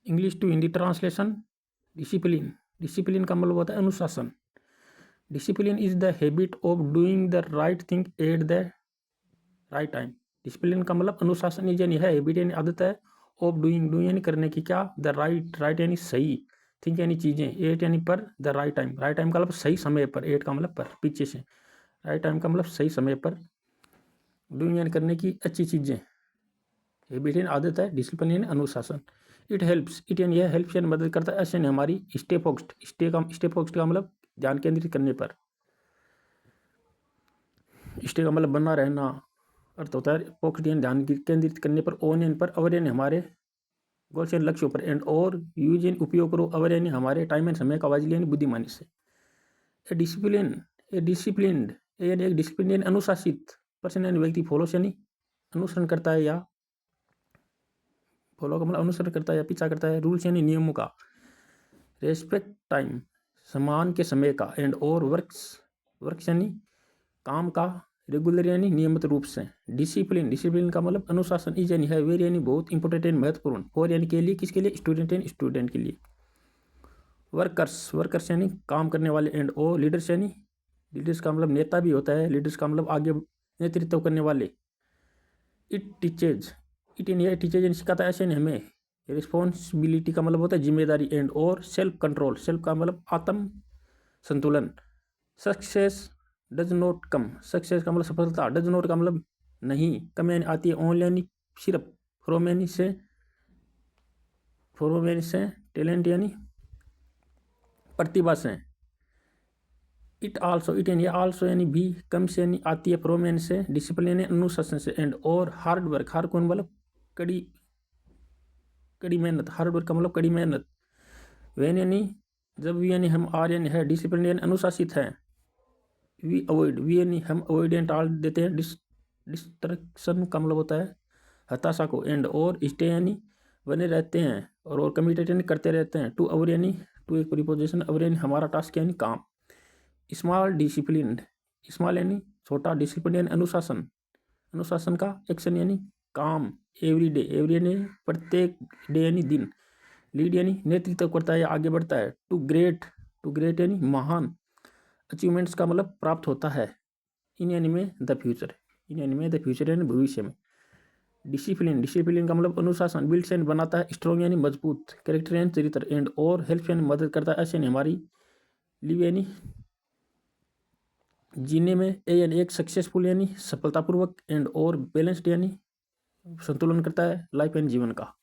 English to Hindi translation. Discipline, discipline का मतलब होता है अनुशासन। Discipline is the habit of doing the right thing at the right time. Discipline का मतलब अनुशासन यानी है, हैबिट यानी आदत है, ऑफ डूइंग, डू यानी करने की, क्या, द राइट, राइट यानी सही, थिंक यानी चीज़ें, एट यानी पर, the right time, right time का मतलब सही समय पर, एट का मतलब पर, पीछे से, राइट टाइम का मतलब सही समय पर, डूइंग यानी करने की अच्छी चीज़ें, हैबिट यानी आदत है, डिसिप्लिन यानी अनुशासन। इट हेल्प्स, इट यानी यह हेल्प्स यानी मदद करता है, ऐसे यानी हमारी स्टे फोकस्ड, स्टे फोकस्ड का मतलब ध्यान केंद्रित करने पर, स्टे का मतलब बना रहना, अर्थ होता है फोकस्ड यानी ध्यान केंद्रित करने पर, ऑन यानी पर, अवर यानी हमारे गोल्स यानी लक्ष्यों पर, एंड और यूज यानी उपयोग करो, अवर यानी हमारे टाइम एंड समय का वाजिली यानी बुद्धिमानी से। ए डिसिप्लिन, ए डिसिप्लिन्ड, यानी एक डिसिप्लिन यानी अनुशासित पर्सन यानी व्यक्ति फॉलोस यानी अनुसरण करता है, या फॉलो का मतलब अनुसरण करता है या पीछा करता है, रूल्स यानी नियमों का, रेस्पेक्ट टाइम समान के समय का, एंड और वर्क्स, वर्क्स यानी काम का, रेगुलर यानी नियमित रूप से। डिसिप्लिन, डिसिप्लिन का मतलब अनुशासन, इज यानी है, वेरी यानी बहुत, इंपॉर्टेंट यानी महत्वपूर्ण, फॉर यानी के लिए, किसके लिए, स्टूडेंट यानी स्टूडेंट के लिए। वर्कर्स, वर्कर्स यानी काम करने वाले, एंड ओ लीडर्स यानी, लीडर्स का मतलब नेता भी होता है, लीडर्स का मतलब आगे नेतृत्व करने वाले। इट टीचेज, इट यानी टीचेज यानी सिखाता है, ऐसे नहीं हमें। रिस्पॉन्सिबिलिटी का मतलब होता है जिम्मेदारी, एंड और सेल्फ कंट्रोल, सेल्फ का मतलब आत्म संतुलन। Success does not come, success का मतलब सफलता, डज नॉट का मतलब नहीं, कम यानी आती है, ओनली यानी सिर्फ, फ्रॉम यानी से, फ्रॉम यानी से, टैलेंट यानी प्रतिभा से। इट आल्सो, इट यानी आल्सो यानी भी, कम से यानी आती है, फ्रॉम यानी से, डिसिप्लिन यानी अनुशासन से, एंड और हार्ड वर्क, हार्ड कौन मतलब कड़ी, कड़ी मेहनत, हार्ड वर्क का मतलब कड़ी मेहनत। वेन यानी जब, भी यानी हम, आर यानी है, डिसिप्लिन यानी अनुशासित है, वी अवॉइड, वी यानी हम अवॉइड यानी टाल देते हैं, डिस्ट्रक्शन का मतलब होता है हताशा को, एंड और स्टे यानी बने रहते हैं, और कमिटेड यानी करते रहते हैं, टू अवर यानी, टू एक प्रीपोजिशन, अवर यानी हमारा टास्क यानी काम। स्मॉल डिसिप्लिन, स्मॉल यानी छोटा, डिसिप्लिन यानी अनुशासन, अनुशासन का एक्शन यानी काम, एवरी डे, एवरी यानी प्रत्येक, डे यानी दिन, लीड यानी नेतृत्व करता है या आगे बढ़ता है, टू ग्रेट, टू ग्रेट यानी महान, अचीवमेंट्स का मतलब प्राप्त होता है, इन यानी में द फ्यूचर, इन यानी में द फ्यूचर यानी भविष्य में। डिसिप्लिन, डिसिप्लिन का मतलब अनुशासन, बिल्ड्स यानी बनाता है, स्ट्रॉन्ग यानी मजबूत, कैरेक्टर यानी चरित्र, एंड और हेल्प यानी मदद करता है, ऐसे यानी हमारी, लिव यानी जीने में, ए यानी एक, सक्सेसफुल यानी सफलतापूर्वक, एंड और बैलेंस्ड यानी संतुलन करता है, लाइफ यानी जीवन का।